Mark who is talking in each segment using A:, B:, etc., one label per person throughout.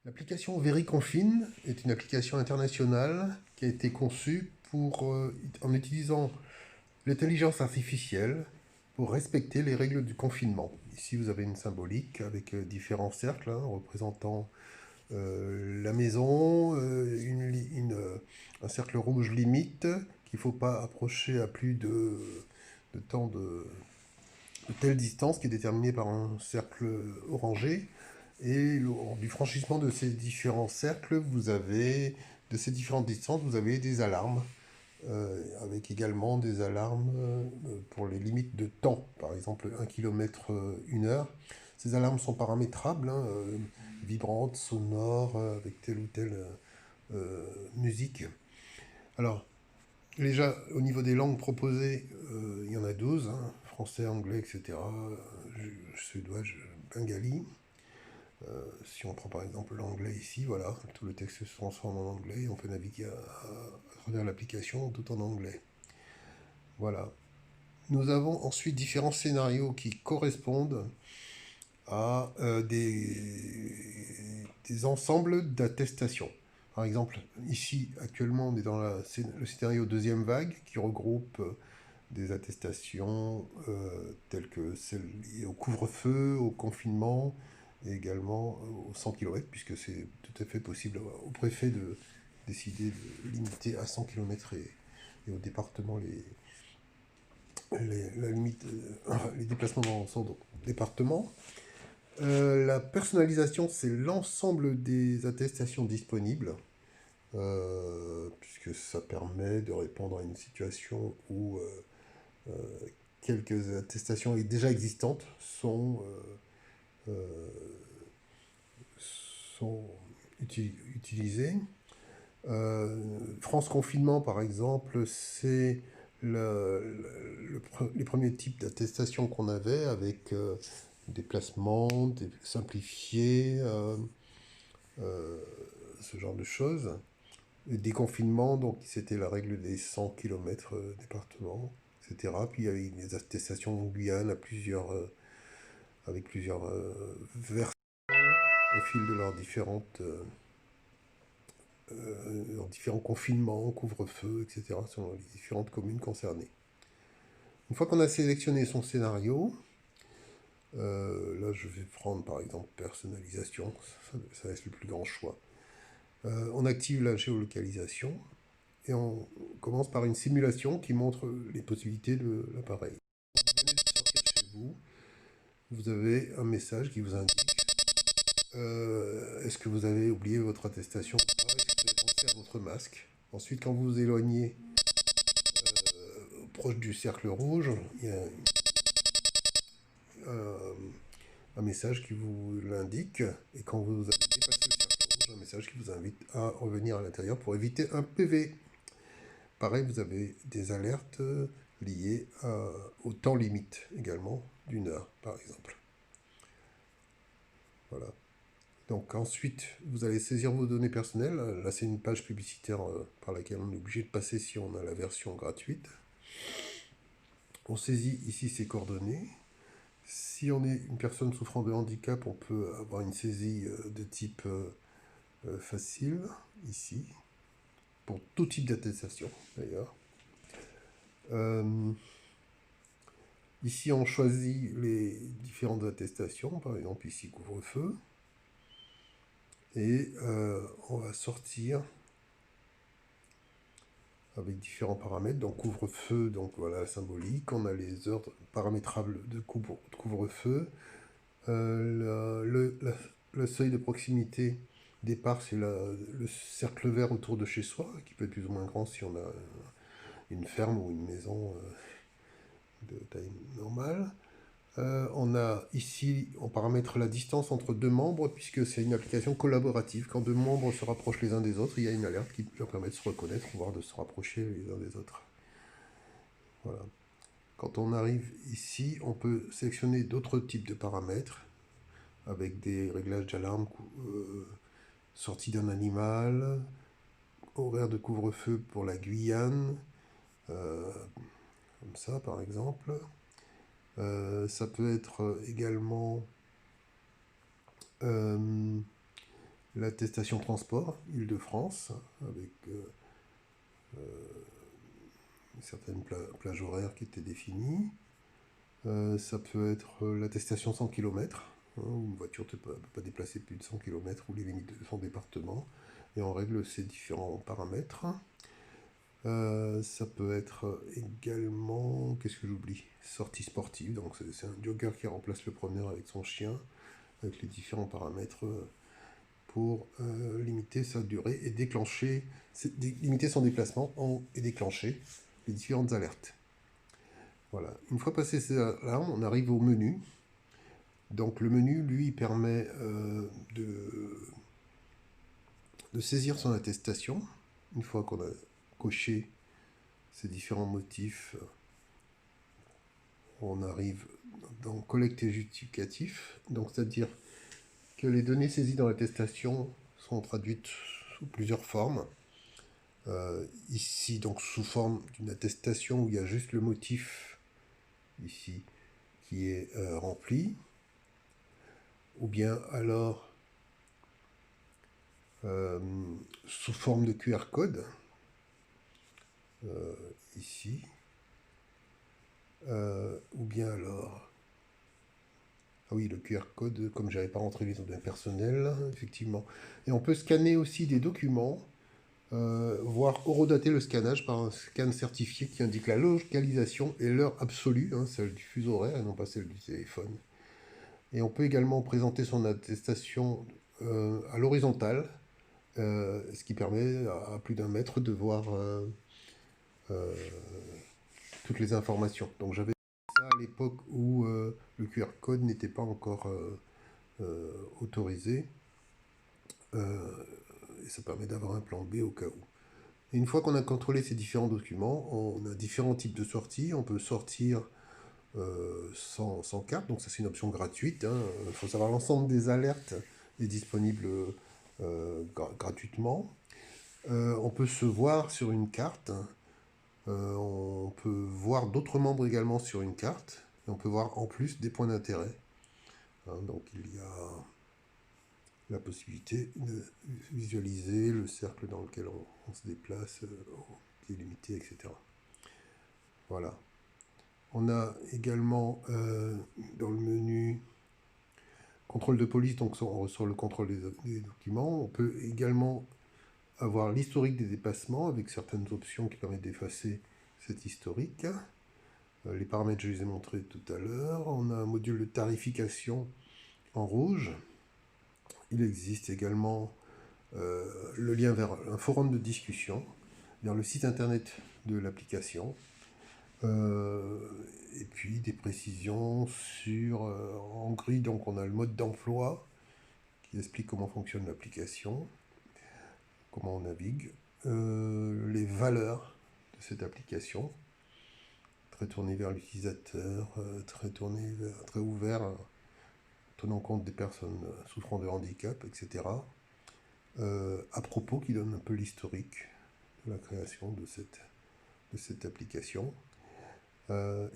A: L'application VeryConfine est une application internationale qui a été conçue en utilisant l'intelligence artificielle pour respecter les règles du confinement. Ici, vous avez une symbolique avec différents cercles représentant la maison, un cercle rouge limite qu'il ne faut pas approcher à plus de temps de telle distance qui est déterminée par un cercle orangé. Et lors du franchissement de ces différents cercles, de ces différentes distances, vous avez des alarmes, avec également des alarmes pour les limites de temps, par exemple 1 km 1 heure. Ces alarmes sont paramétrables, vibrantes, sonores, avec telle ou telle musique. Alors, déjà, au niveau des langues proposées, il y en a 12, français, anglais, etc., suédois, bengali. Si on prend par exemple l'anglais ici, voilà, tout le texte se transforme en anglais et on peut naviguer à travers l'application tout en anglais. Voilà. Nous avons ensuite différents scénarios qui correspondent à des ensembles d'attestations. Par exemple, ici, actuellement, on est dans le scénario deuxième vague qui regroupe des attestations telles que celles liées au couvre-feu, au confinement, et également aux 100 km, puisque c'est tout à fait possible au préfet de décider de limiter à 100 km et au département la limite, les déplacements dans son département. La personnalisation, c'est l'ensemble des attestations disponibles, puisque ça permet de répondre à une situation où quelques attestations déjà existantes sont utilisées. France Confinement, par exemple, c'est les premiers types d'attestations qu'on avait avec des placements, des simplifiés, ce genre de choses. Et déconfinement, donc c'était la règle des 100 km département, etc. Puis il y avait des attestations en Guyane avec plusieurs versions au fil de leurs différents confinements, couvre-feu, etc., selon les différentes communes concernées. Une fois qu'on a sélectionné son scénario, là je vais prendre par exemple personnalisation, ça laisse le plus grand choix. On active la géolocalisation et on commence par une simulation qui montre les possibilités de l'appareil. Vous venez de sortir de chez vous, vous avez un message qui vous indique est-ce que vous avez oublié votre attestation ou pas? Est-ce que vous avez pensé à votre masque? Ensuite, quand vous vous éloignez proche du cercle rouge, il y a un message qui vous l'indique. Et quand vous avez dépassé le cercle rouge, un message qui vous invite à revenir à l'intérieur pour éviter un PV. Pareil, vous avez des alertes liées au temps limite également, d'1 heure par exemple. Voilà. Donc ensuite, vous allez saisir vos données personnelles. Là, c'est une page publicitaire par laquelle on est obligé de passer si on a la version gratuite. On saisit ici ses coordonnées. Si on est une personne souffrant de handicap, on peut avoir une saisie de type facile, ici, pour tout type d'attestation d'ailleurs. Ici, on choisit les différentes attestations, par exemple ici couvre-feu, et on va sortir avec différents paramètres. Donc couvre-feu, donc voilà la symbolique. On a les heures paramétrables de couvre-feu. Le seuil de proximité départ, c'est le cercle vert autour de chez soi, qui peut être plus ou moins grand si on a une ferme ou une maison de taille normale. On a ici, on paramètre la distance entre deux membres, puisque c'est une application collaborative. Quand deux membres se rapprochent les uns des autres, il y a une alerte qui leur permet de se reconnaître, voire de se rapprocher les uns des autres. Voilà. Quand on arrive ici, on peut sélectionner d'autres types de paramètres, avec des réglages d'alarme, sortie d'un animal, horaire de couvre-feu pour la Guyane, comme ça par exemple. Ça peut être également l'attestation transport Île-de-France, avec certaines plages horaires qui étaient définies. Ça peut être l'attestation 100 km, où une voiture ne peut pas déplacer plus de 100 km, ou les limites de son département, et on règle ces différents paramètres. Ça peut être également, qu'est-ce que j'oublie? Sortie sportive, donc c'est un jogger qui remplace le promeneur avec son chien, avec les différents paramètres pour limiter sa durée et limiter son déplacement et déclencher les différentes alertes. Voilà. Une fois passé là, on arrive au menu. Donc le menu, lui, permet de saisir son attestation. Une fois qu'on a coché ces différents motifs, on arrive dans collecte et justificatif. Donc c'est-à-dire que les données saisies dans l'attestation sont traduites sous plusieurs formes. Ici, donc sous forme d'une attestation où il y a juste le motif, ici, qui est rempli. Ou bien alors sous forme de QR code, ici. Ou bien alors... Ah oui, le QR code, comme j'avais pas rentré les données personnelles, effectivement. Et on peut scanner aussi des documents, voire horodater le scannage par un scan certifié qui indique la localisation et l'heure absolue, celle du fuseau horaire et non pas celle du téléphone. Et on peut également présenter son attestation à l'horizontale, ce qui permet à plus d'un mètre de voir toutes les informations. Donc j'avais ça à l'époque où le QR code n'était pas encore autorisé. Et ça permet d'avoir un plan B au cas où. Et une fois qu'on a contrôlé ces différents documents, on a différents types de sorties. On peut sortir sans carte, donc ça c'est une option gratuite. Il faut savoir l'ensemble des alertes est disponible gratuitement. On peut se voir sur une carte. On peut voir d'autres membres également sur une carte. Et on peut voir en plus des points d'intérêt. Donc il y a la possibilité de visualiser le cercle dans lequel on se déplace, qui est limité, etc. Voilà. On a également dans le menu contrôle de police, donc on ressort le contrôle des documents. On peut également avoir l'historique des dépassements avec certaines options qui permettent d'effacer cet historique. Les paramètres, je les ai montrés tout à l'heure. On a un module de tarification en rouge. Il existe également le lien vers un forum de discussion, vers le site internet de l'application. Et puis des précisions sur, en gris, donc on a le mode d'emploi qui explique comment fonctionne l'application, comment on navigue, les valeurs de cette application, très tournée vers l'utilisateur, très ouvert, tenant compte des personnes souffrant de handicap, etc. À propos, qui donne un peu l'historique de la création de cette application.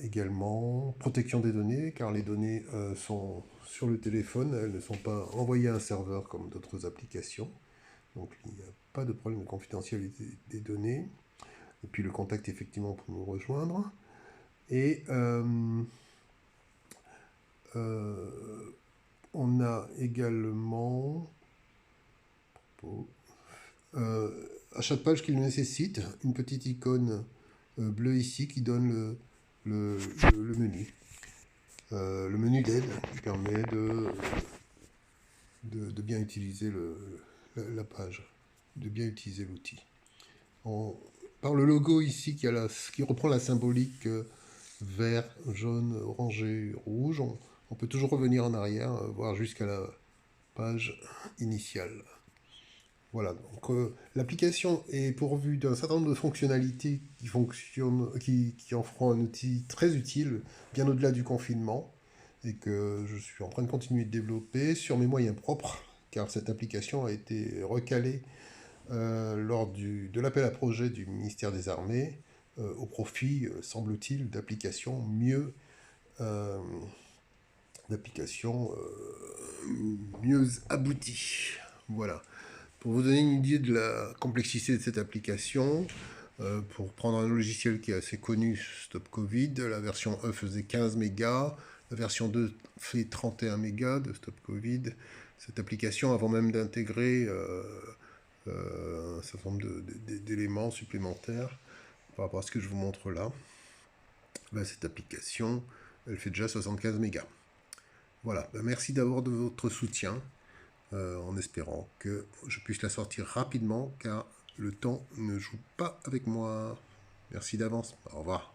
A: Également, protection des données, car les données sont sur le téléphone, elles ne sont pas envoyées à un serveur comme d'autres applications. Donc il n'y a pas de problème de confidentialité des données. Et puis le contact effectivement pour nous rejoindre. Et on a également à chaque page qu'il nécessite une petite icône bleue ici qui donne le menu. Le menu d'aide qui permet de bien utiliser la page, de bien utiliser l'outil. Par le logo ici qui reprend la symbolique vert, jaune, orangé, rouge, on peut toujours revenir en arrière, voire jusqu'à la page initiale. Voilà, donc l'application est pourvue d'un certain nombre de fonctionnalités qui en feront un outil très utile, bien au-delà du confinement, et que je suis en train de continuer de développer sur mes moyens propres, car cette application a été recalée lors de l'appel à projet du ministère des Armées, au profit, semble-t-il, d'applications mieux abouties. Voilà. Pour vous donner une idée de la complexité de cette application, pour prendre un logiciel qui est assez connu, Stop Covid, la version 1 faisait 15 mégas, la version 2 fait 31 mégas de Stop Covid. Cette application, avant même d'intégrer un certain nombre d'éléments supplémentaires par rapport à ce que je vous montre là, ben, cette application, elle fait déjà 75 mégas. Voilà, ben, merci d'abord de votre soutien. En espérant que je puisse la sortir rapidement car le temps ne joue pas avec moi. Merci d'avance. Au revoir.